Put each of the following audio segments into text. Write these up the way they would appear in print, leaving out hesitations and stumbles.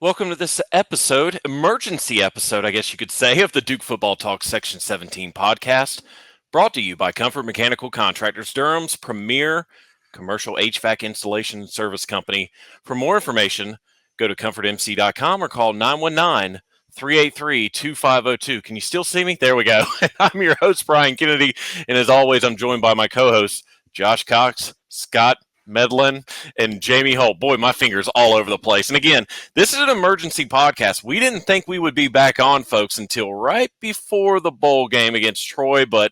Welcome to this episode, emergency episode, I guess you could say, of the Duke Football Talk Section 17 podcast, brought to you by Comfort Mechanical Contractors, Durham's premier commercial HVAC installation service company. For more information, go to comfortmc.com or call 919-383-2502. Can you still see me? There we go. I'm your host, Brian Kennedy, and as always, I'm joined by my co-hosts, Josh Cox, Scott Medlin, and Jamie Holt. Boy, my fingers all over the place. And again, this is an emergency podcast. We didn't think we would be back on, folks, until right before the bowl game against Troy, but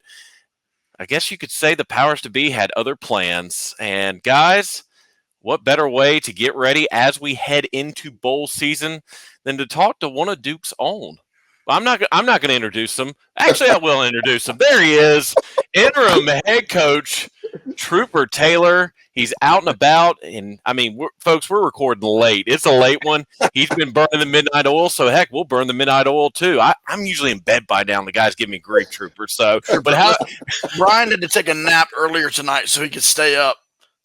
I guess you could say the powers to be had other plans. And guys, what better way to get ready as we head into bowl season than to talk to one of Duke's own? I'm not going to introduce him. Actually, I will introduce him. There he is, interim head coach Trooper Taylor. He's out and about, and I mean, folks, we're recording late. It's a late one. He's been burning the midnight oil, so heck, we'll burn the midnight oil too. I'm usually in bed by now. And the guys give me grief, Trooper. So, but how? Brian had to take a nap earlier tonight so he could stay up.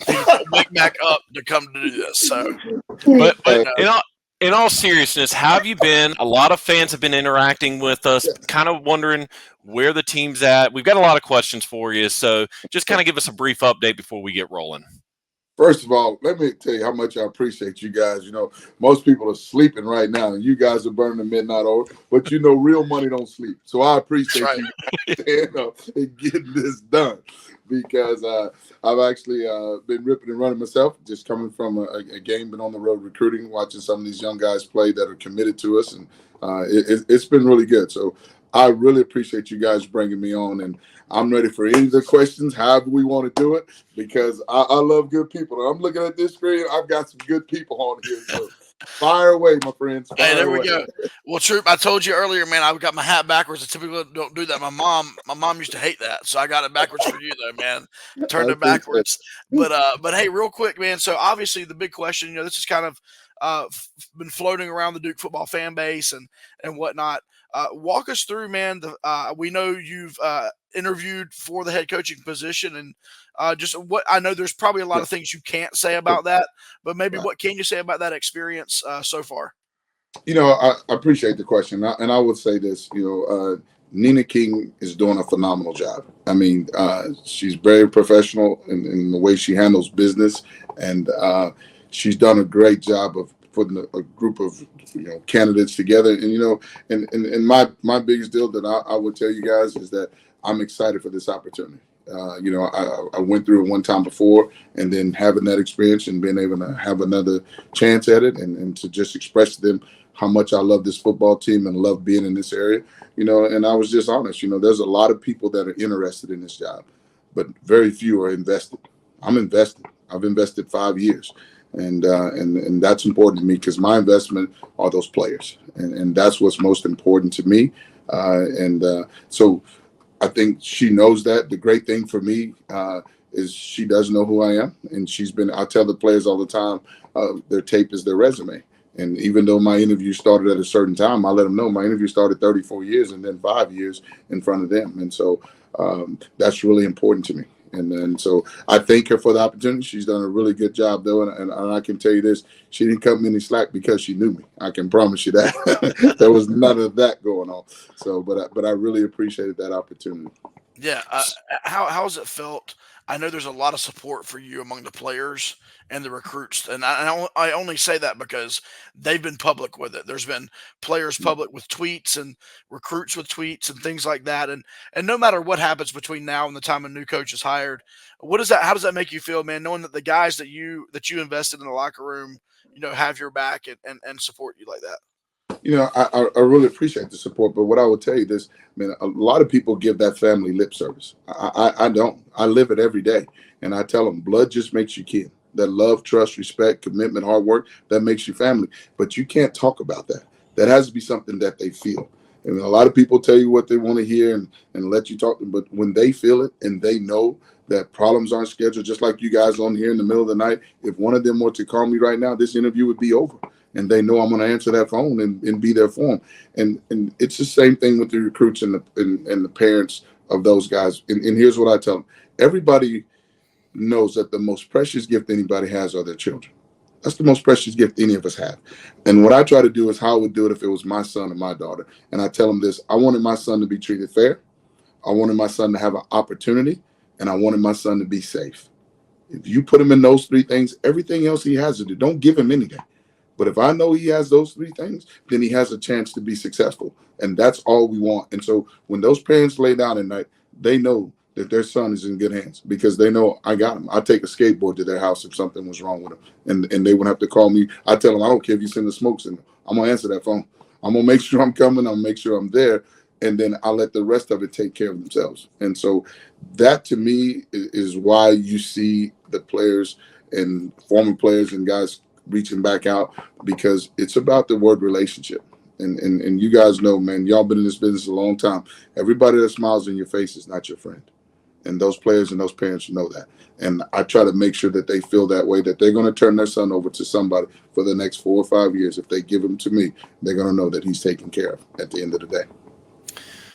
He could wake back up to come to do this. So, but in all seriousness, how have you been? A lot of fans have been interacting with us, kind of wondering where the team's at. We've got a lot of questions for you, so just kind of give us a brief update before we get rolling. First of all, let me tell you how much I appreciate you guys. You know, most people are sleeping right now, and you guys are burning the midnight oil. But, you know, real money don't sleep. So I appreciate you staying up and getting this done because I've actually been ripping and running myself, just coming from a game, been on the road recruiting, watching some of these young guys play that are committed to us, and it's been really good. So I really appreciate you guys bringing me on, and I'm ready for any of the questions, however we want to do it, because I love good people. I'm looking at this screen. I've got some good people on here. So fire away, my friends. Hey, there we go. Well, Troop, I told you earlier, man, I got my hat backwards. I typically don't do that. My mom used to hate that, so I got it backwards for you, though, man. Turned it backwards. But hey, real quick, man. So obviously the big question, you know, this is kind of been floating around the Duke football fan base and whatnot. Walk us through, man. We know you've interviewed for the head coaching position, and just what I know. There's probably a lot of things you can't say about that, but maybe what can you say about that experience so far? You know, I appreciate the question, and I would say this. You know, Nina King is doing a phenomenal job. I mean, she's very professional in the way she handles business, and she's done a great job of putting a group of candidates together. And and my biggest deal that I would tell you guys is that I'm excited for this opportunity. I went through it one time before, and then having that experience and being able to have another chance at it, and to just express to them how much I love this football team and love being in this area. And I was just honest. There's a lot of people that are interested in this job, but very few are invested. I'm invested. I've invested 5 years. And that's important to me because my investment are those players, and that's what's most important to me. So I think she knows that. The great thing for me is she does know who I am, and I tell the players all the time, their tape is their resume. And even though my interview started at a certain time, I let them know my interview started 34 years and then 5 years in front of them. And so that's really important to me. And so I thank her for the opportunity. She's done a really good job, though. And I can tell you this, she didn't cut me any slack because she knew me. I can promise you that. There was none of that going on. So, but I really appreciated that opportunity. Yeah. How's it felt? I know there's a lot of support for you among the players and the recruits. And I only say that because they've been public with it. There's been players public with tweets and recruits with tweets and things like that. And no matter what happens between now and the time a new coach is hired, how does that make you feel, man, knowing that the guys that you invested in the locker room, have your back and support you like that? I really appreciate the support, but what I would tell you this, man, a lot of people give that family lip service. I don't. I live it every day, and I tell them blood just makes you kin. That love, trust, respect, commitment, hard work, that makes you family. But you can't talk about that. That has to be something that they feel. And a lot of people tell you what they want to hear and let you talk, but when they feel it and they know that problems aren't scheduled, just like you guys on here in the middle of the night, if one of them were to call me right now, this interview would be over. And they know I'm going to answer that phone and be there for them. And it's the same thing with the recruits and the parents of those guys. And here's what I tell them. Everybody knows that the most precious gift anybody has are their children. That's the most precious gift any of us have. And what I try to do is how I would do it if it was my son or my daughter. And I tell them this: I wanted my son to be treated fair. I wanted my son to have an opportunity, and I wanted my son to be safe. If you put him in those three things, everything else he has to do, don't give him anything. But if I know he has those three things, then he has a chance to be successful. And that's all we want. And so when those parents lay down at night, they know that their son is in good hands because they know I got him. I take a skateboard to their house if something was wrong with him. And they wouldn't have to call me. I tell them, I don't care if you send the smoke signal. I'm going to answer that phone. I'm going to make sure I'm coming. I'll make sure I'm there. And then I'll let the rest of it take care of themselves. And so that to me is why you see the players and former players and guys reaching back out, because it's about the word relationship. And you guys know, man, y'all been in this business a long time. Everybody that smiles in your face is not your friend. And those players and those parents know that. And I try to make sure that they feel that way, that they're going to turn their son over to somebody for the next 4 or 5 years. If they give him to me, they're going to know that he's taken care of at the end of the day.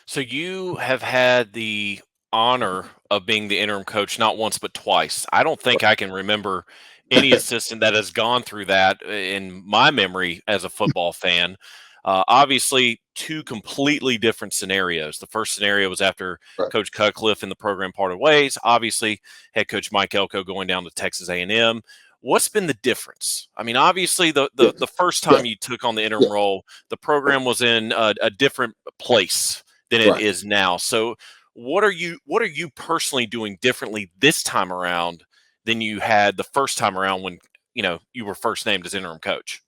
So you have had the honor of being the interim coach not once but twice. I don't think I can remember any assistant that has gone through that in my memory as a football fan. Obviously, two completely different scenarios. The first scenario was after Coach Cutcliffe and the program parted ways. Obviously, head coach Mike Elko going down to Texas A&M. What's been the difference? I mean, obviously, the first time you took on the interim role, the program was in a different place than it is now. So what are you personally doing differently this time around than you had the first time around when, you were first named as interim coach?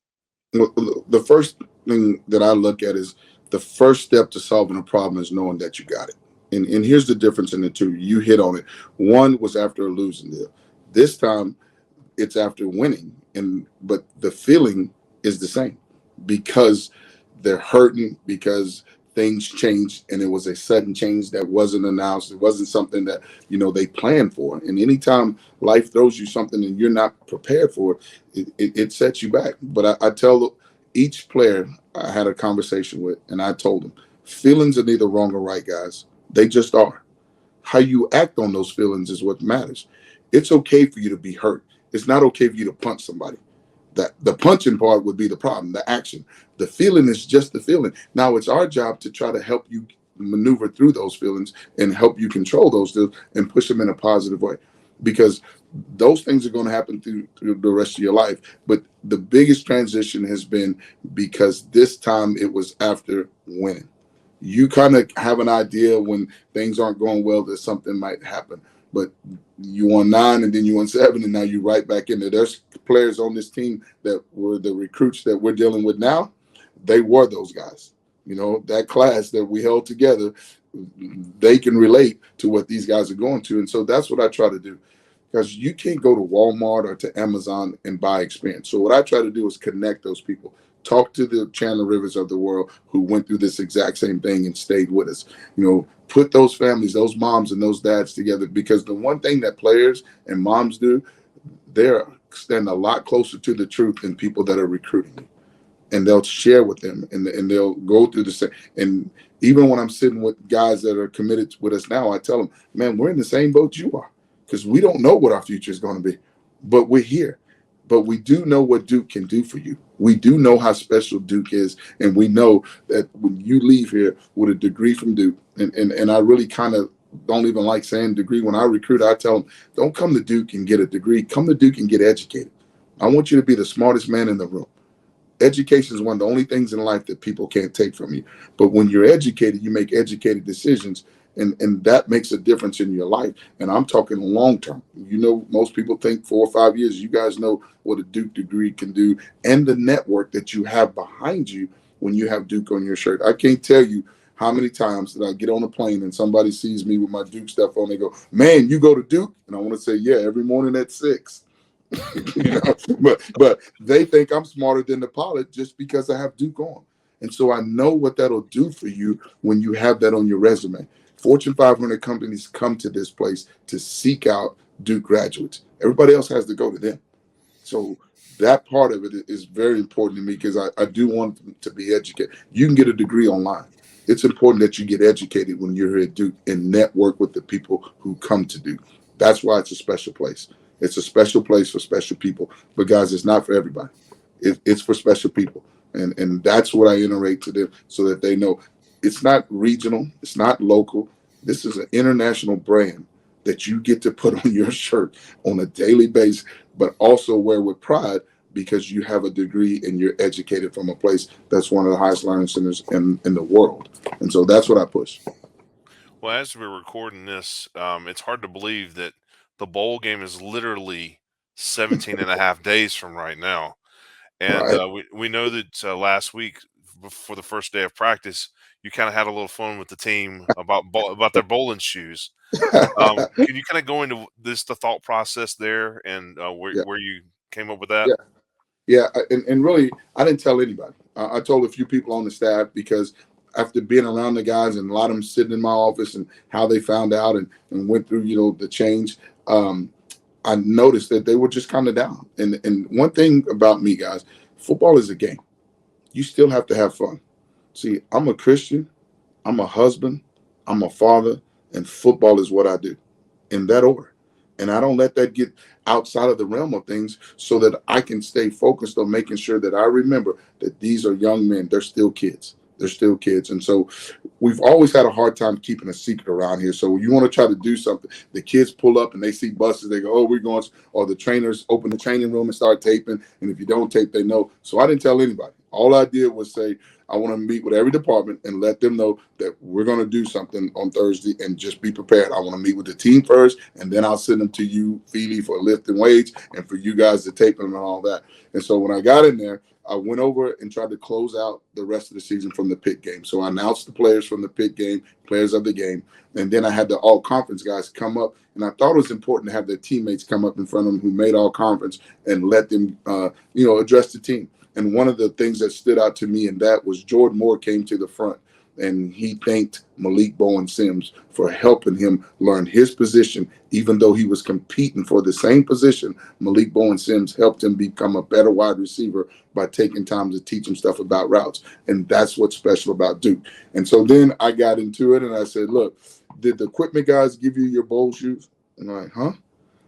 Well, the first thing that I look at is the first step to solving a problem is knowing that you got it. And here's the difference in the two. You hit on it. One was after a losing deal. This time it's after winning. But the feeling is the same because they're hurting, because things changed, and it was a sudden change that wasn't announced. It wasn't something that, they planned for. And anytime life throws you something and you're not prepared for it, it sets you back. But I tell each player I had a conversation with, and I told them, feelings are neither wrong or right, guys. They just are. How you act on those feelings is what matters. It's okay for you to be hurt. It's not okay for you to punch somebody. That the punching part would be the problem, the action. The feeling is just the feeling. Now it's our job to try to help you maneuver through those feelings and help you control those feelings and push them in a positive way, because those things are going to happen through the rest of your life. But the biggest transition has been because this time it was after winning. You kind of have an idea when things aren't going well that something might happen. But you won 9 and then you won 7, and now you're right back in there. There's players on this team that were the recruits that we're dealing with now. They were those guys. That class that we held together, they can relate to what these guys are going to. And so that's what I try to do, because you can't go to Walmart or to Amazon and buy experience. So what I try to do is connect those people. Talk to the Chandler Rivers of the world who went through this exact same thing and stayed with us. Put those families, those moms and those dads together, because the one thing that players and moms do, they're stand a lot closer to the truth than people that are recruiting you. And they'll share with them and they'll go through the same. And even when I'm sitting with guys that are committed with us now, I tell them, man, we're in the same boat you are, because we don't know what our future is going to be, but we're here. But we do know what Duke can do for you. We do know how special Duke is. And we know that when you leave here with a degree from Duke, and I really kind of don't even like saying degree. When I recruit, I tell them, don't come to Duke and get a degree. Come to Duke and get educated. I want you to be the smartest man in the room. Education is one of the only things in life that people can't take from you. But when you're educated, you make educated decisions. And that makes a difference in your life. And I'm talking long term. Most people think 4 or 5 years. You guys know what a Duke degree can do, and the network that you have behind you when you have Duke on your shirt. I can't tell you how many times that I get on a plane and somebody sees me with my Duke stuff on. They go, man, you go to Duke? And I want to say, yeah, every morning at 6. But they think I'm smarter than the pilot just because I have Duke on. And so I know what that'll do for you when you have that on your resume. Fortune 500 companies come to this place to seek out Duke graduates. Everybody else has to go to them. So that part of it is very important to me, because I do want them to be educated. You can get a degree online. It's important that you get educated when you're here at Duke and network with the people who come to Duke. That's why it's a special place. It's a special place for special people. But guys, it's not for everybody. It's for special people. And that's what I iterate to them so that they know it's not regional, it's not local. This is an international brand that you get to put on your shirt on a daily basis, but also wear with pride because you have a degree and you're educated from a place that's one of the highest learning centers in the world. And so that's what I push. Well, as we're recording this, it's hard to believe that the bowl game is literally 17 and a half days from right now. And Right. we know that last week, for the first day of practice, you kind of had a little fun with the team about their bowling shoes. Can you kind of go into the thought process there and Yeah. where you came up with that? Yeah. Yeah, and really, I didn't tell anybody. I told a few people on the staff because after being around the guys and a lot of them sitting in my office and how they found out and went through, the change, I noticed that they were just kind of down. And one thing about me, guys, football is a game. You still have to have fun. See, I'm a Christian, I'm a husband, I'm a father, and football is what I do in that order. And I don't let that get outside of the realm of things so that I can stay focused on making sure that I remember that these are young men. They're still kids. They're still kids. And so we've always had a hard time keeping a secret around here. So you want to try to do something. The kids pull up and they see buses. They go, oh, we're going. Or the trainers open the training room and start taping. And if you don't tape, they know. So I didn't tell anybody. All I did was say, I want to meet with every department and let them know that we're going to do something on Thursday and just be prepared. I want to meet with the team first, and then I'll send them to you, Feely, for lift and weights, and for you guys to tape them and all that. And so when I got in there, I went over and tried to close out the rest of the season from the pit game. So I announced the players from the pit game, players of the game, and then I had the all-conference guys come up, and I thought it was important to have their teammates come up in front of them who made all-conference and let them, address the team. And one of the things that stood out to me in that was Jordan Moore came to the front and he thanked Malik Bowen Sims for helping him learn his position. Even though he was competing for the same position, Malik Bowen Sims helped him become a better wide receiver by taking time to teach him stuff about routes. And that's what's special about Duke. And so then I got into it and I said, look, did the equipment guys give you your bowl shoes? And I'm like, huh? I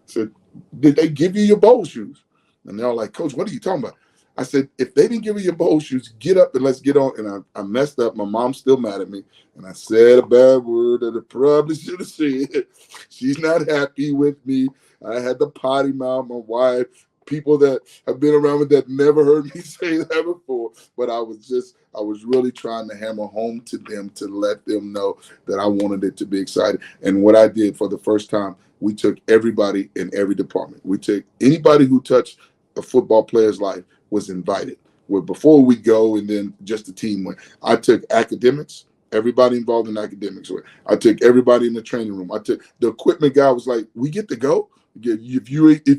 said, did they give you your bowl shoes? And they're all like, Coach, what are you talking about? I said, if they didn't give you your bowl shoes, get up and let's get on. And I messed up. My mom's still mad at me. And I said a bad word that I probably should have said. She's not happy with me. I had the potty mouth, my wife, people that have been around me that never heard me say that before. But I was really trying to hammer home to them to let them know that I wanted it to be exciting. And what I did for the first time, we took everybody in every department. We took anybody who touched a football player's life was invited. Well, before we go, and then just the team went. I took academics, everybody involved in academics went. I took everybody in the training room. I took the equipment guy was like, "We get to go. If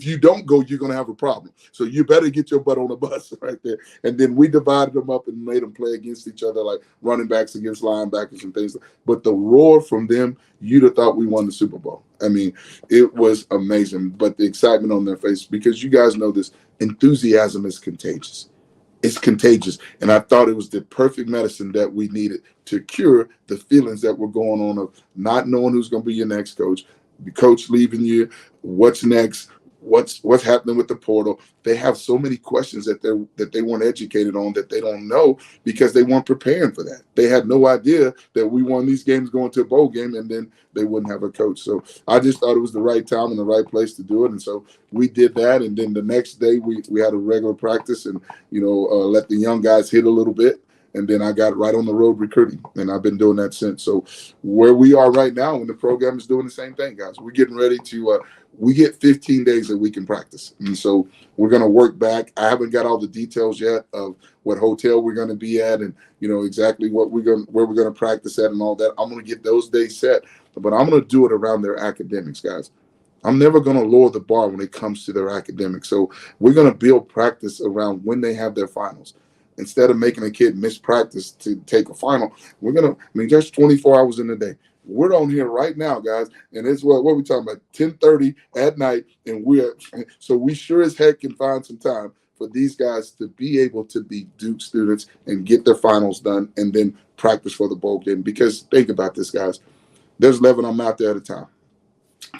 you don't go, you're gonna have a problem. So you better get your butt on the bus right there." And then we divided them up and made them play against each other, like running backs against linebackers and things. But the roar from them, you'd have thought we won the Super Bowl. I mean, it was amazing. But the excitement on their face, because you guys know this, enthusiasm is contagious. It's contagious. And I thought it was the perfect medicine that we needed to cure the feelings that were going on of not knowing who's going to be your next coach, the coach leaving you, what's next, what's happening with the portal. They have so many questions that they weren't educated on, that they don't know because they weren't preparing for that. They had no idea that we won these games going to a bowl game and then they wouldn't have a coach. So I just thought it was the right time and the right place to do it. And so we did that. And then the next day we had a regular practice and, let the young guys hit a little bit. And then I got right on the road recruiting, and I've been doing that since. So where we are right now, and the program is doing the same thing, guys. We're getting ready to we get 15 days that we can practice. And so we're going to work back. I haven't got all the details yet of what hotel we're going to be at and, exactly where we're going to practice at and all that. I'm going to get those days set, but I'm going to do it around their academics, guys. I'm never going to lower the bar when it comes to their academics. So we're going to build practice around when they have their finals. Instead of making a kid miss practice to take a final, there's 24 hours in the day. We're on here right now, guys, and it's what we talking about, 10:30 at night, and we sure as heck can find some time for these guys to be able to be Duke students and get their finals done and then practice for the bowl game. Because think about this, guys. There's 11 of them out there at a time.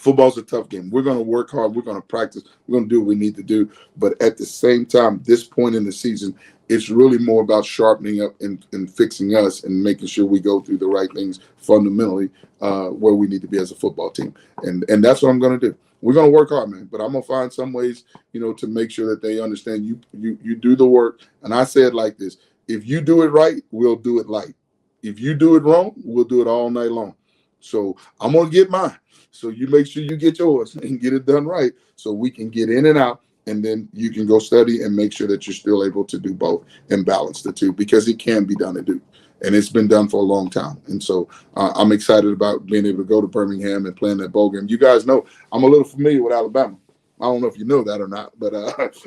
Football's a tough game. We're going to work hard. We're going to practice. We're going to do what we need to do. But at the same time, this point in the season, it's really more about sharpening up and fixing us and making sure we go through the right things fundamentally where we need to be as a football team. And that's what I'm going to do. We're going to work hard, man. But I'm going to find some ways, to make sure that they understand you do the work. And I say it like this. If you do it right, we'll do it light. If you do it wrong, we'll do it all night long. So I'm going to get mine. So you make sure you get yours and get it done right so we can get in and out, and then you can go study and make sure that you're still able to do both and balance the two, because it can be done to do. And it's been done for a long time. And so I'm excited about being able to go to Birmingham and playing that bowl game. You guys know I'm a little familiar with Alabama. I don't know if you know that or not, but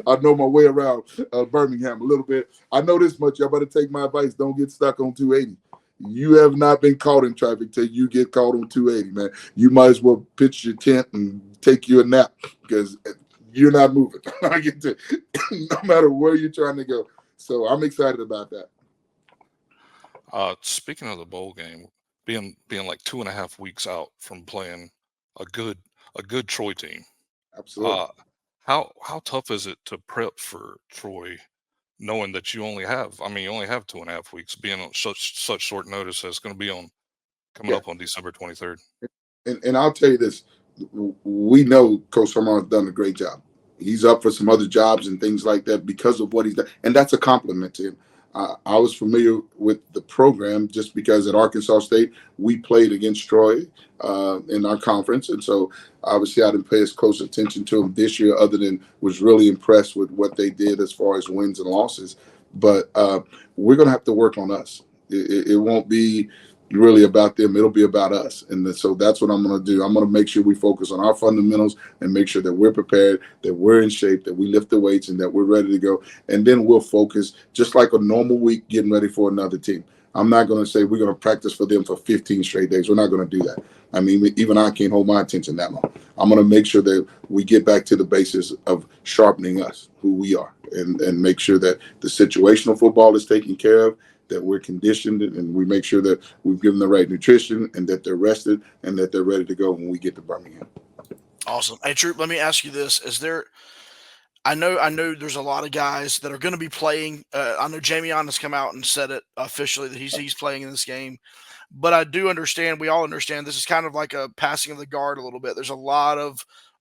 I know my way around Birmingham a little bit. I know this much. Y'all better take my advice. Don't get stuck on 280. You have not been caught in traffic till you get caught on 280, man. You might as well pitch your tent and take you a nap, because you're not moving. No matter where you're trying to go. So I'm excited about that. Speaking of the bowl game, being like 2.5 weeks out from playing a good Troy team. Absolutely. How tough is it to prep for Troy, knowing that you only have 2.5 weeks, being on such short notice as going to be coming up on December 23rd? And I'll tell you this, we know Coach Herman's done a great job. He's up for some other jobs and things like that because of what he's done, and that's a compliment to him. I was familiar with the program just because at Arkansas State we played against Troy in our conference, and so obviously I didn't pay as close attention to them this year, other than was really impressed with what they did as far as wins and losses. But we're going to have to work on us. It won't be really about them. It'll be about us. And so that's what I'm going to do. I'm going to make sure we focus on our fundamentals and make sure that we're prepared, that we're in shape, that we lift the weights, and that we're ready to go. And then we'll focus just like a normal week getting ready for another team. I'm not going to say we're going to practice for them for 15 straight days. We're not going to do that. I mean, even I can't hold my attention that long. I'm going to make sure that we get back to the basis of sharpening us, who we are, and make sure that the situational football is taken care of, that we're conditioned, and we make sure that we've given the right nutrition and that they're rested and that they're ready to go when we get to Birmingham. Awesome. Hey, Troop, let me ask you this. I know there's a lot of guys that are going to be playing. I know Jamion has come out and said it officially that he's playing in this game. But I do understand, we all understand, this is kind of like a passing of the guard a little bit. There's a lot of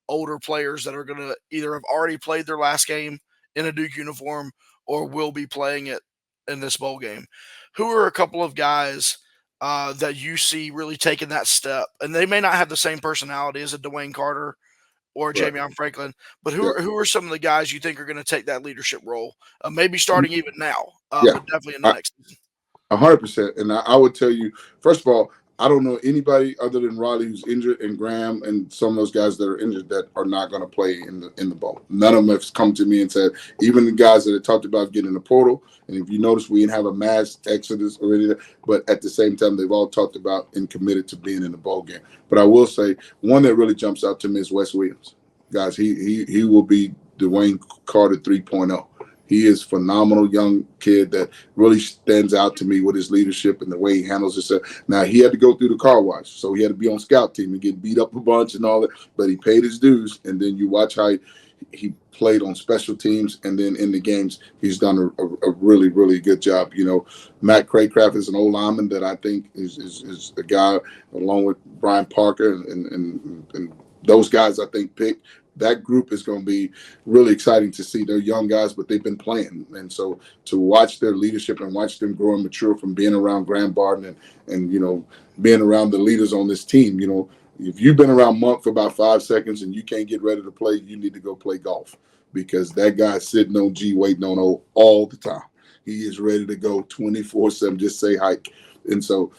older players that are going to either have already played their last game in a Duke uniform or will be playing it in this bowl game. Who are a couple of guys that you see really taking that step? And they may not have the same personality as a Dwayne Carter or Jamion Franklin, but who are some of the guys you think are going to take that leadership role? Maybe starting even now, but definitely in the next season. 100%. And I would tell you, first of all, I don't know anybody other than Riley who's injured, and Graham and some of those guys that are injured that are not going to play in the bowl. None of them have come to me and said, even the guys that have talked about getting in the portal. And if you notice, we didn't have a mass exodus already, but at the same time, they've all talked about and committed to being in the bowl game. But I will say one that really jumps out to me is Wes Williams. Guys, he will be Dwayne Carter 3.0. He is a phenomenal young kid that really stands out to me with his leadership and the way he handles himself. Now, he had to go through the car wash, so he had to be on scout team and get beat up a bunch and all that, but he paid his dues. And then you watch how he played on special teams, and then in the games, he's done a really, really good job. Matt Craycraft is an old lineman that I think is a guy, along with Brian Parker and those guys I think picked. That group is going to be really exciting to see. They're young guys, but they've been playing. And so to watch their leadership and watch them grow and mature from being around Graham Barton and being around the leaders on this team, if you've been around Monk for about 5 seconds and you can't get ready to play, you need to go play golf, because that guy's sitting on G waiting on O all the time. He is ready to go 24/7, just say hike. And so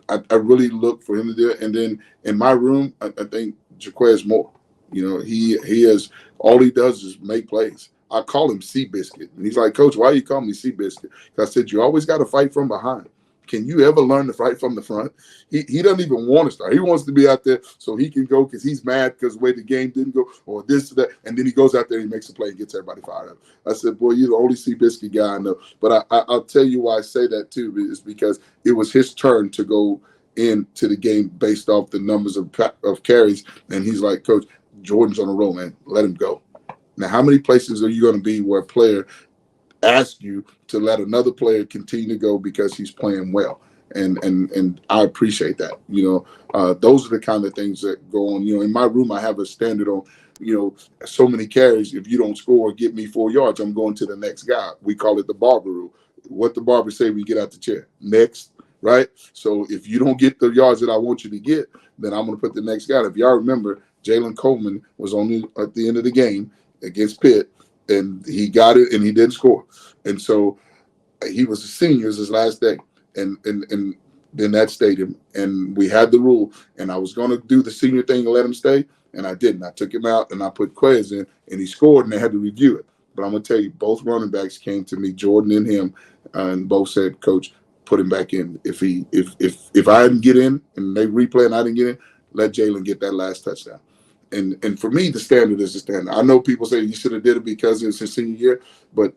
I really look for him to do it. And then in my room, I think Jaquez Moore. He is, all he does is make plays. I call him Seabiscuit. And he's like, Coach, why you call me Seabiscuit? Because I said, you always got to fight from behind. Can you ever learn to fight from the front? He doesn't even want to start. He wants to be out there so he can go because he's mad because the way the game didn't go or this or that. And then he goes out there and he makes a play and gets everybody fired up. I said, boy, you're the only Seabiscuit guy I know. But I'll tell you why I say that, too, is because it was his turn to go into the game based off the numbers of carries. And he's like, Coach, Jordan's on a roll, man. Let him go. Now, how many places are you going to be where a player asks you to let another player continue to go because he's playing well? And I appreciate that. Those are the kind of things that go on. In my room, I have a standard on, so many carries. If you don't score, get me 4 yards, I'm going to the next guy. We call it the barber rule. What the barber say when you get out the chair? Next, right? So if you don't get the yards that I want you to get, then I'm going to put the next guy. If y'all remember, Jalen Coleman was at the end of the game against Pitt, and he got it, and he didn't score. And so he was a senior, it was his last day. And in that stadium, and we had the rule, and I was going to do the senior thing and let him stay, and I didn't. I took him out, and I put Quez in, and he scored, and they had to review it. But I'm going to tell you, both running backs came to me, Jordan and him, and both said, Coach, put him back in. If I didn't get in, and they replay and I didn't get in, let Jalen get that last touchdown. And for me, the standard is the standard. I know people say you should have did it because it's his senior year, but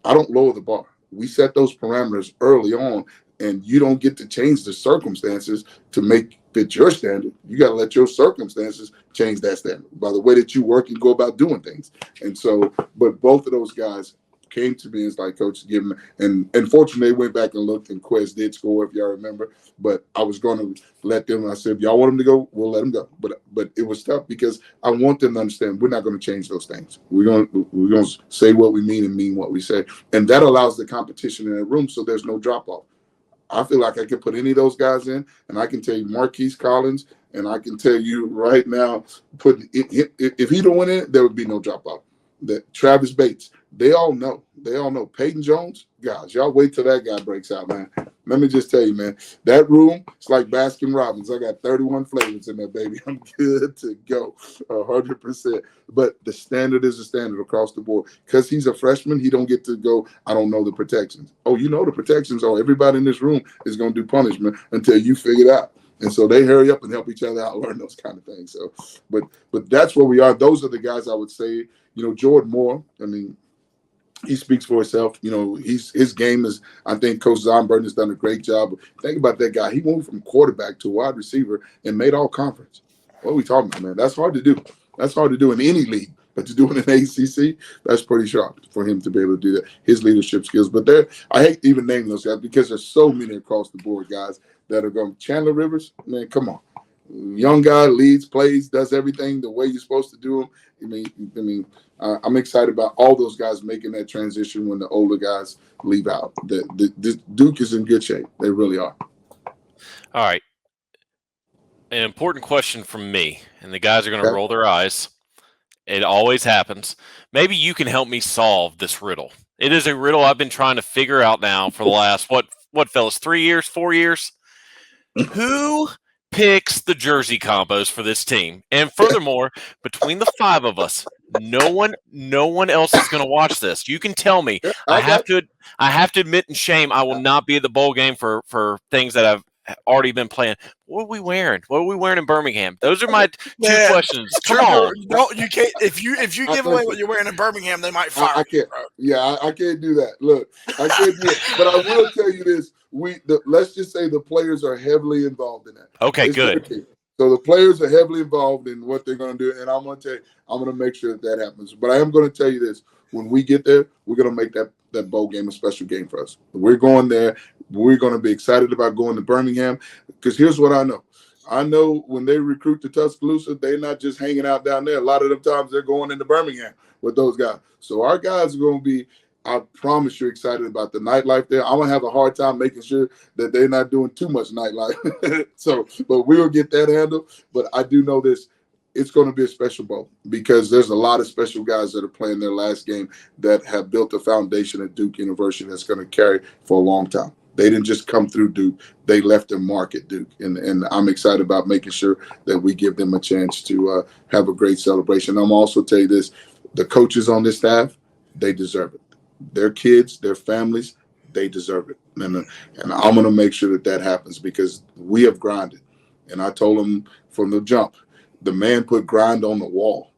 I don't lower the bar. We set those parameters early on, and you don't get to change the circumstances to make fit your standard. You got to let your circumstances change that standard by the way that you work and go about doing things. And so, but both of those guys came to me and was like, Coach, give him. And fortunately, they went back and looked, and Quez did score, if y'all remember. But I was going to let them. I said, if y'all want him to go, we'll let him go. But it was tough because I want them to understand we're not going to change those things. We're going to say what we mean and mean what we say, and that allows the competition in the room, so there's no drop off. I feel like I could put any of those guys in, and I can tell you Marquise Collins, and I can tell you right now, if he don't win it, there would be no drop off. That Travis Bates, they all know. Peyton Jones, guys, y'all wait till that guy breaks out, man. Let me just tell you, man, that room, it's like Baskin Robbins. I got 31 flavors in there, baby. I'm good to go, 100%. But the standard is the standard across the board. Because he's a freshman, he don't get to go, I don't know the protections. Oh, you know the protections are everybody in this room is going to do punishment until you figure it out. And so they hurry up and help each other out, learn those kind of things. So, but that's where we are. Those are the guys I would say, Jordan Moore, I mean, he speaks for himself. His game is, I think Coach Zonberg has done a great job. Think about that guy. He moved from quarterback to wide receiver and made all conference. What are we talking about, man? That's hard to do. That's hard to do in any league. But to do it in ACC, that's pretty sharp for him to be able to do that. His leadership skills. But I hate to even name those guys because there's so many across the board guys that are going. Chandler Rivers, man, come on. Young guy, leads, plays, does everything the way you're supposed to do them. I'm excited about all those guys making that transition when the older guys leave out. The Duke is in good shape. They really are. All right. An important question from me, and the guys are going to roll their eyes. It always happens. Maybe you can help me solve this riddle. It is a riddle I've been trying to figure out now for the last, what fellas, 3 years, 4 years? Who picks the jersey combos for this team? And furthermore, between the five of us, no one else is going to watch this. You can tell me. I have to admit in shame, I will not be at the bowl game for things that I've already been playing. What are we wearing? What are we wearing in Birmingham? Those are my two questions. Come on. No, you can't. If you give away what you're wearing in Birmingham, they might fire. I can't. Yeah, I can't do that. Look, I can't do it. But I will tell you this: let's just say the players are heavily involved in that. Okay, good. So the players are heavily involved in what they're going to do, and I'm going to tell you, I'm going to make sure that happens. But I am going to tell you this: when we get there, we're going to make that bowl game a special game for us. We're going there. We're going to be excited about going to Birmingham because here's what I know. I know when they recruit to Tuscaloosa, they're not just hanging out down there. A lot of the times they're going into Birmingham with those guys. So our guys are going to be, I promise you, excited about the nightlife there. I'm going to have a hard time making sure that they're not doing too much nightlife. But we'll get that handled. But I do know this. It's going to be a special bowl because there's a lot of special guys that are playing their last game that have built a foundation at Duke University that's going to carry for a long time. They didn't just come through Duke. They left a mark at Duke. And I'm excited about making sure that we give them a chance to have a great celebration. I'm also tell you this, the coaches on this staff, they deserve it. Their kids, their families, they deserve it. And I'm going to make sure that happens because we have grinded. And I told them from the jump, the man put grind on the wall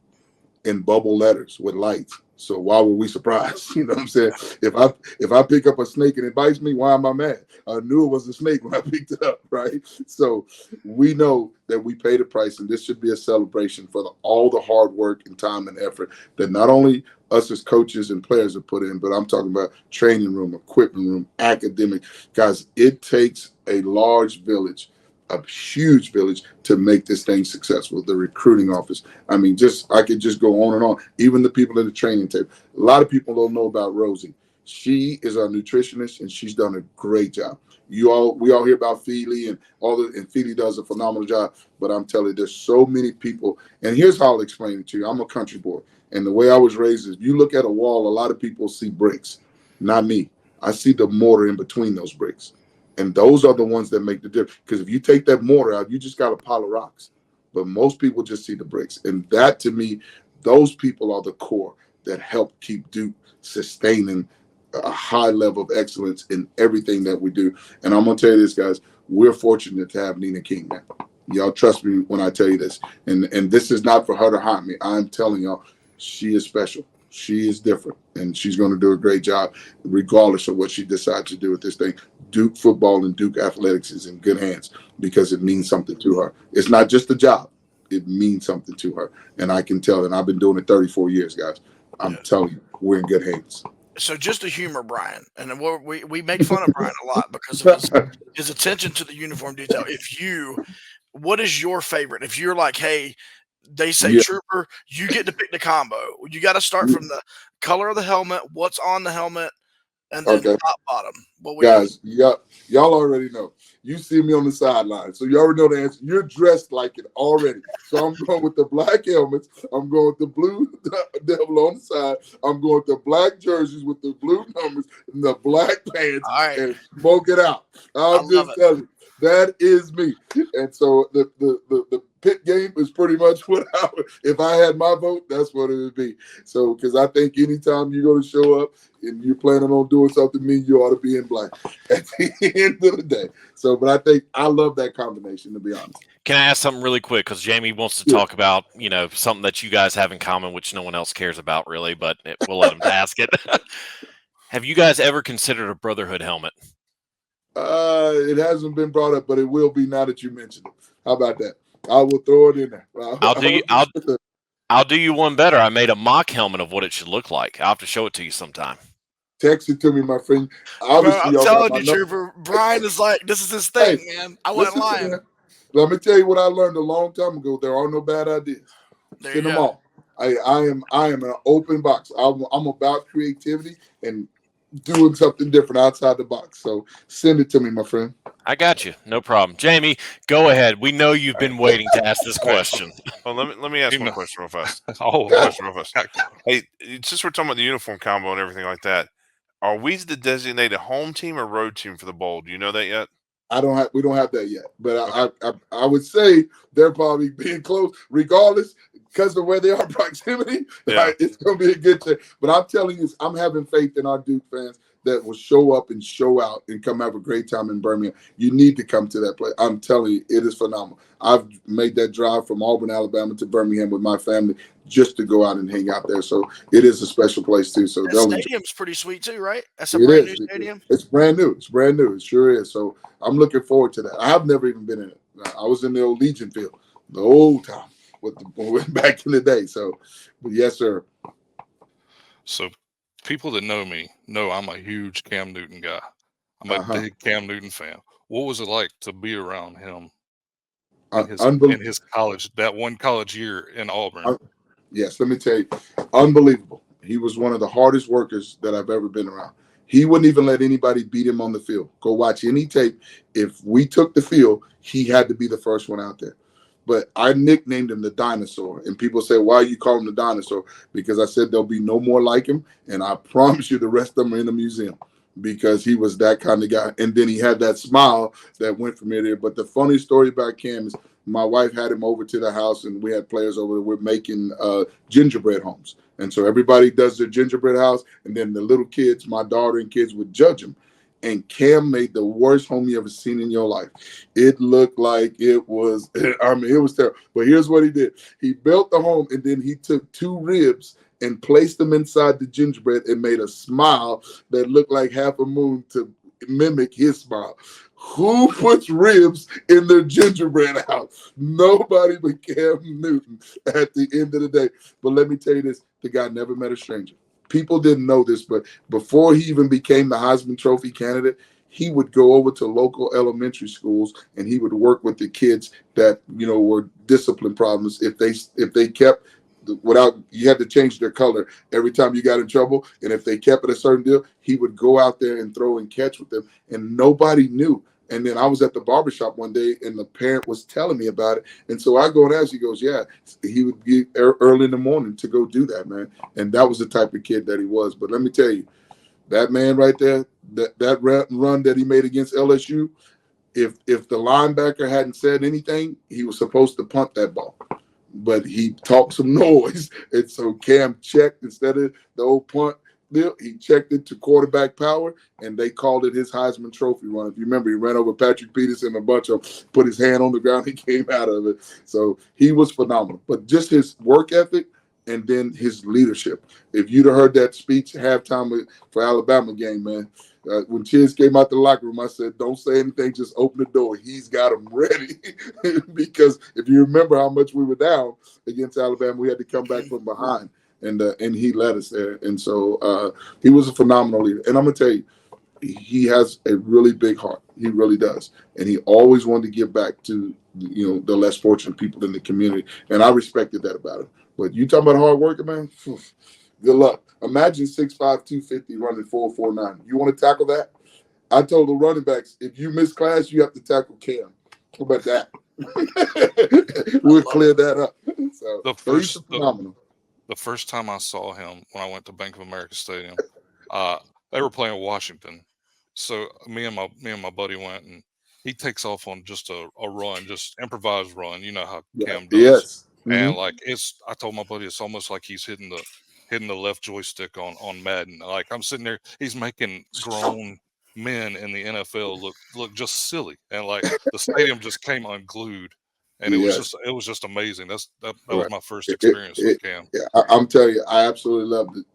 in bubble letters with lights. So why were we surprised? You know what I'm saying? If I pick up a snake and it bites me, why am I mad? I knew it was a snake when I picked it up, right? So we know that we paid a price, and this should be a celebration for all the hard work and time and effort that not only us as coaches and players have put in, but I'm talking about training room, equipment room, academic. Guys, it takes a large village, a huge village, to make this thing successful. The recruiting office. I mean, I could just go on and on. Even the people in the training table. A lot of people don't know about Rosie. She is our nutritionist, and she's done a great job. We all hear about Feely and and Feely does a phenomenal job. But I'm telling you, there's so many people. And here's how I'll explain it to you. I'm a country boy, and the way I was raised is, you look at a wall, a lot of people see bricks. Not me. I see the mortar in between those bricks. And those are the ones that make the difference. Because if you take that mortar out, you just got a pile of rocks. But most people just see the bricks. And that, to me, those people are the core that help keep Duke sustaining a high level of excellence in everything that we do. And I'm going to tell you this, guys, we're fortunate to have Nina King now. Y'all trust me when I tell you this. And this is not for her to haunt me. I'm telling y'all, she is special. She is different, and she's going to do a great job regardless of what she decides to do with this thing. Duke football and Duke athletics is in good hands because it means something to her. It's not just a job. It means something to her. And I can tell, and I've been doing it 34 years, guys. I'm telling you, we're in good hands. So just to humor Brian, and we make fun of Brian a lot because of his attention to the uniform detail. What is your favorite? If you're like, hey, they say Trooper, you get to pick the combo. You got to start from the color of the helmet, what's on the helmet, and then top, bottom. Guys, y'all already know. You see me on the sideline, so you already know the answer. You're dressed like it already. So I'm going with the black helmets. I'm going with the blue devil on the side. I'm going with the black jerseys with the blue numbers and the black pants, and smoke it out. I'm just telling you, that is me. And so the pit game is pretty much what if I had my vote, that's what it would be. So, because I think anytime you're going to show up and you're planning on doing something mean, you ought to be in black at the end of the day. So, but I love that combination, to be honest. Can I ask something really quick? Because Jamie wants to talk about, something that you guys have in common, which no one else cares about really, but we'll let him ask it. Have you guys ever considered a Brotherhood helmet? It hasn't been brought up, but it will be now that you mentioned it. How about that? I will throw it in there. I'll do you one better. I made a mock helmet of what it should look like. I'll have to show it to you sometime. Text it to me, my friend. Obviously, I'm telling you, Trooper, Brian is like, this is his thing, man. I wasn't lying. Let me tell you what I learned a long time ago. There are no bad ideas. Send them all. I am an open box. I'm about creativity and doing something different outside the box. So send it to me, my friend. I got you. No problem. Jamie, go ahead. We know you've been waiting to ask this question. Well, let me ask one question real fast. Hey, since we're talking about the uniform combo and everything like that, are we the designated home team or road team for the bowl? Do you know that yet? We don't have that yet, but I would say they're probably being close, regardless, because of where they are proximity. Right, it's going to be a good thing. But I'm telling you, I'm having faith in our Duke fans that will show up and show out and come have a great time in Birmingham. You need to come to that place. I'm telling you, it is phenomenal. I've made that drive from Auburn, Alabama to Birmingham with my family just to go out and hang out there. So it is a special place too. So the stadium's pretty sweet too, right? That's a brand new stadium. It's brand new. It's brand new. It sure is. So I'm looking forward to that. I've never even been in it. I was in the old Legion field, the old time back in the day. So, but yes, sir. So people that know me know I'm a huge Cam Newton guy. I'm a big Cam Newton fan. What was it like to be around him in his college, that one college year in Auburn? Yes, let me tell you, unbelievable. He was one of the hardest workers that I've ever been around. He wouldn't even let anybody beat him on the field. Go watch any tape. If we took the field, he had to be the first one out there. But I nicknamed him the dinosaur. And people say, why you call him the dinosaur? Because I said there'll be no more like him. And I promise you the rest of them are in the museum because he was that kind of guy. And then he had that smile that went from here to there. But the funny story about Cam is my wife had him over to the house and we had players over there. We're making gingerbread homes. And so everybody does their gingerbread house. And then the little kids, my daughter and kids would judge him. And Cam made the worst home you ever seen in your life. It looked like it was terrible. But here's what he did. He built the home and then he took 2 ribs and placed them inside the gingerbread and made a smile that looked like half a moon to mimic his smile. Who puts ribs in their gingerbread house? Nobody but Cam Newton at the end of the day. But let me tell you this, the guy never met a stranger. People didn't know this, but before he even became the Heisman Trophy candidate, he would go over to local elementary schools and he would work with the kids that, were discipline problems. If they kept you had to change their color every time you got in trouble. And if they kept it a certain deal, he would go out there and throw and catch with them. And nobody knew. And then I was at the barbershop one day and the parent was telling me about it. And so I go and ask, he goes, yeah, he would be early in the morning to go do that, man. And that was the type of kid that he was. But let me tell you, that man right there, that run that he made against LSU, if the linebacker hadn't said anything, he was supposed to punt that ball. But he talked some noise. And so Cam checked instead of the old punt deal. He checked it to quarterback power, and they called it his Heisman Trophy run. If you remember, he ran over Patrick Peterson, a bunch of put his hand on the ground. He came out of it. So he was phenomenal. But just his work ethic and then his leadership. If you'd have heard that speech halftime for Alabama game, man, when Chiz came out the locker room, I said, don't say anything, just open the door. He's got them ready. Because if you remember how much we were down against Alabama, we had to come back from behind, and he led us there. And so he was a phenomenal leader. And I'm going to tell you, he has a really big heart. He really does. And he always wanted to give back to, the less fortunate people in the community. And I respected that about him. But you talking about hard working, man? Good luck. Imagine 6'5", 250 running 4.49. You want to tackle that? I told the running backs, if you miss class, you have to tackle Cam. How about that? We'll clear that up. So he's phenomenal. The first time I saw him when I went to Bank of America Stadium, they were playing Washington. So me and my buddy went, and he takes off on just a run, just improvised run. You know how Cam does. Yes. And I told my buddy, it's almost like he's hitting the left joystick on Madden. Like I'm sitting there, he's making grown men in the NFL look just silly, and like the stadium just came unglued, and it was just amazing. That was my first experience with Cam. Yeah, I'm telling you, I absolutely loved it.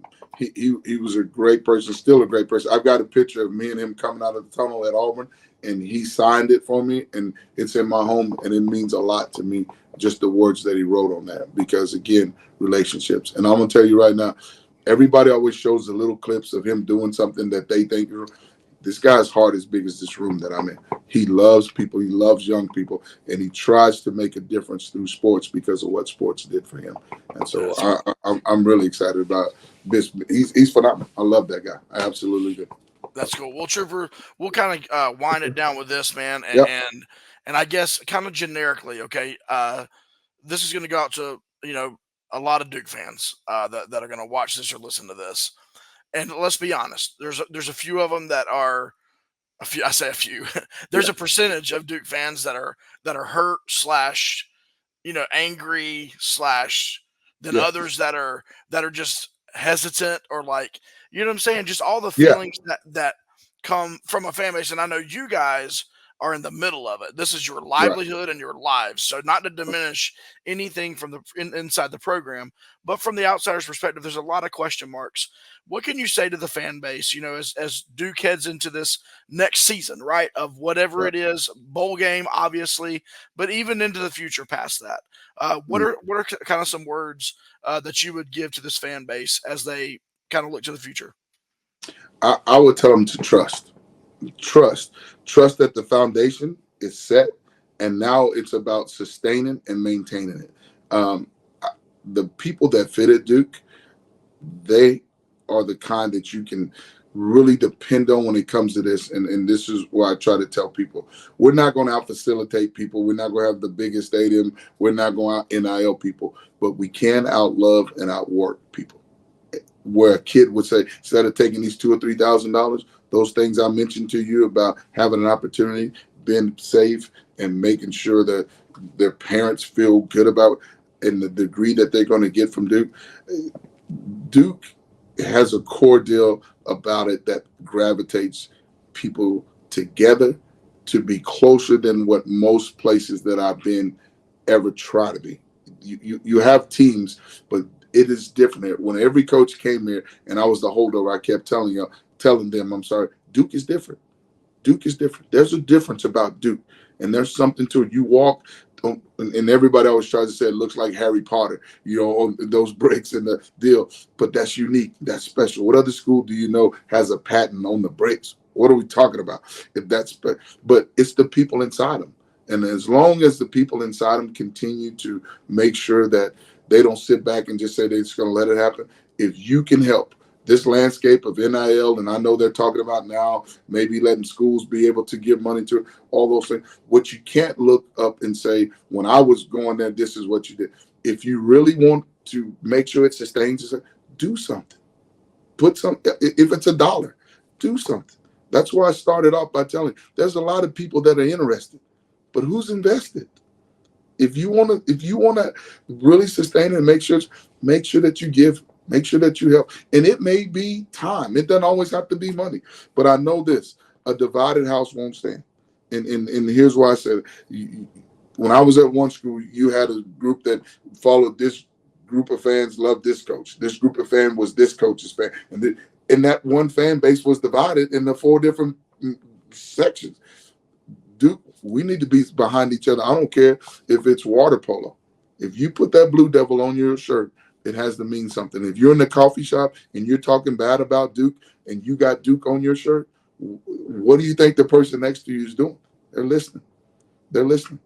He was a great person, still a great person. I've got a picture of me and him coming out of the tunnel at Auburn, and he signed it for me, and it's in my home, and it means a lot to me, just the words that he wrote on that, because, again, relationships. And I'm going to tell you right now, everybody always shows the little clips of him doing something that they think, this guy's heart is big as this room that I'm in. He loves people. He loves young people, and he tries to make a difference through sports because of what sports did for him. And so I'm really excited about this. He's phenomenal. I love that guy. I absolutely do. That's cool. Well, Trooper, we'll kind of wind it down with this, man, and I guess kind of generically, okay. This is going to go out to a lot of Duke fans that are going to watch this or listen to this. And let's be honest, there's a few of them that are a few. I say a few. There's a percentage of Duke fans that are hurt / angry / then others that are just hesitant or like, you know what I'm saying? Just all the feelings that come from a fan base. And I know you guys are in the middle of it. This is your livelihood and your lives. So not to diminish anything from inside the program, but from the outsider's perspective, there's a lot of question marks. What can you say to the fan base, as Duke heads into this next season, right, of whatever it is, bowl game, obviously, but even into the future past that? What are kind of some words that you would give to this fan base as they kind of look to the future? I would tell them to trust that the foundation is set, and now it's about sustaining and maintaining it. The people that fit at Duke, they are the kind that you can really depend on when it comes to this. And this is why I try to tell people, we're not going to out-facilitate people. We're not going to have the biggest stadium. We're not going to out-NIL people, but we can out-love and outwork people. Where a kid would say, instead of taking these $2,000 or $3,000, those things I mentioned to you about having an opportunity, being safe, and making sure that their parents feel good about in the degree that they're going to get from Duke. Duke has a core deal about it that gravitates people together to be closer than what most places that I've been ever try to be. You have teams, but It is different. When every coach came here and I was the holdover, I kept telling them, I'm sorry, Duke is different. Duke is different. There's a difference about Duke, and there's something to it. You walk, and everybody always tries to say it looks like Harry Potter, on those bricks and the deal. But that's unique. That's special. What other school do you know has a patent on the bricks? What are we talking about? But it's the people inside them. And as long as the people inside them continue to make sure that they don't sit back and just say they're just going to let it happen, if you can help this landscape of NIL, and I know they're talking about now maybe letting schools be able to give money to it, all those things. What you can't look up and say, when I was going there, this is what you did. If you really want to make sure it sustains itself, do something. Put something, if it's $1, do something. That's why I started off by telling you, there's a lot of people that are interested, but who's invested? If you want to really sustain it and make sure that you give, make sure that you help. And it may be time. It doesn't always have to be money. But I know this, a divided house won't stand. And here's why I said it. When I was at one school, you had a group that followed this group of fans, loved this coach. This group of fans was this coach's fan. And that one fan base was divided into 4 different sections. Duke, we need to be behind each other. I don't care if it's water polo. If you put that Blue Devil on your shirt, it has to mean something. If you're in the coffee shop and you're talking bad about Duke and you got Duke on your shirt, what do you think the person next to you is doing? They're listening. They're listening.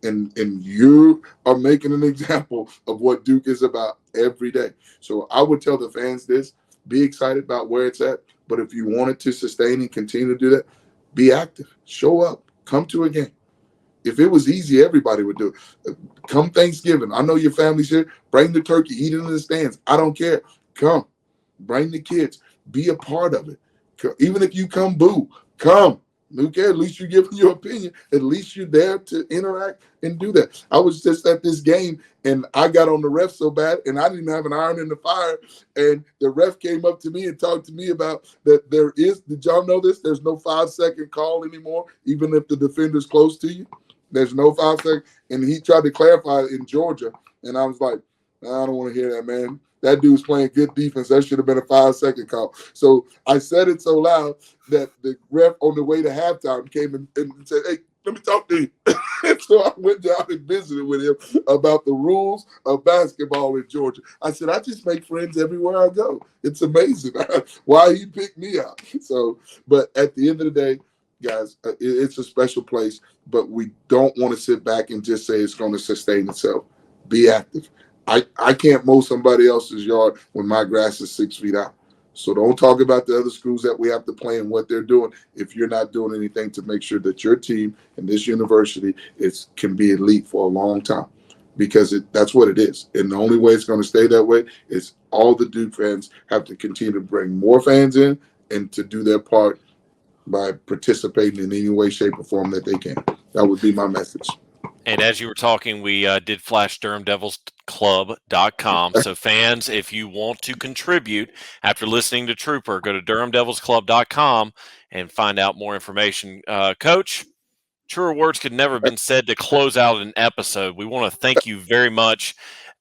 And you are making an example of what Duke is about every day. So I would tell the fans this, be excited about where it's at. But if you want it to sustain and continue to do that, be active. Show up. Come to a game. If it was easy, everybody would do it. Come Thanksgiving. I know your family's here. Bring the turkey. Eat it in the stands. I don't care. Come. Bring the kids. Be a part of it. Even if you come boo, come. Okay, at least you're giving your opinion. At least you're there to interact and do that. I was just at this game, and I got on the ref so bad, and I didn't have an iron in the fire. And the ref came up to me and talked to me about that did y'all know this? There's no 5-second call anymore, even if the defender's close to you. There's no 5 seconds. And he tried to clarify it in Georgia. And I was like, I don't want to hear that, man. That dude's playing good defense. That should have been a 5-second call. So I said it so loud that the ref on the way to halftime came and said, hey, let me talk to you. And so I went down and visited with him about the rules of basketball in Georgia. I said, I just make friends everywhere I go. It's amazing why he picked me out. So, but at the end of the day, guys, it's a special place, but we don't want to sit back and just say it's going to sustain itself. Be active. I can't mow somebody else's yard when my grass is 6 feet out. So don't talk about the other schools that we have to play and what they're doing if you're not doing anything to make sure that your team and this university can be elite for a long time, because that's what it is. And the only way it's going to stay that way is all the Duke fans have to continue to bring more fans in and to do their part by participating in any way, shape, or form that they can. That would be my message. And as you were talking, we did flash DurhamDevilsClub.com. So fans, if you want to contribute after listening to Trooper, go to DurhamDevilsClub.com and find out more information. Coach, truer words could never have been said to close out an episode. We want to thank you very much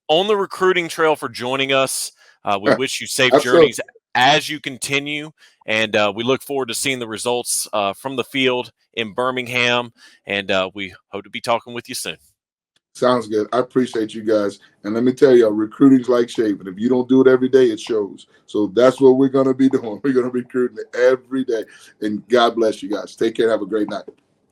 on the recruiting trail for joining us. We wish you safe journeys as you continue, and we look forward to seeing the results from the field in Birmingham, and we hope to be talking with you soon. Sounds good. I appreciate you guys. And let me tell you, recruiting's like shaving. If you don't do it every day, it shows. So that's what we're going to be doing. We're going to be recruiting every day. And God bless you guys. Take care. Have a great night.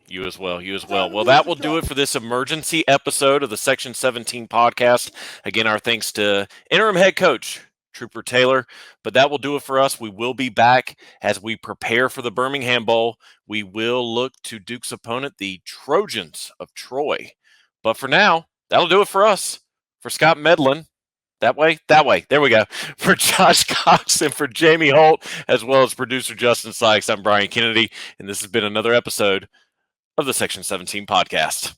You as well. You as well. Well, that will do it for this emergency episode of the Section 17 podcast. Again, our thanks to interim head coach Trooper Taylor. But that will do it for us. We will be back as we prepare for the Birmingham Bowl. We will look to Duke's opponent, the Trojans of Troy. But for now, that'll do it for us. For Scott Medlin, that way. There we go. For Josh Cox and for Jamie Holt, as well as producer Justin Sykes, I'm Brian Kennedy, and this has been another episode of the Section 17 podcast.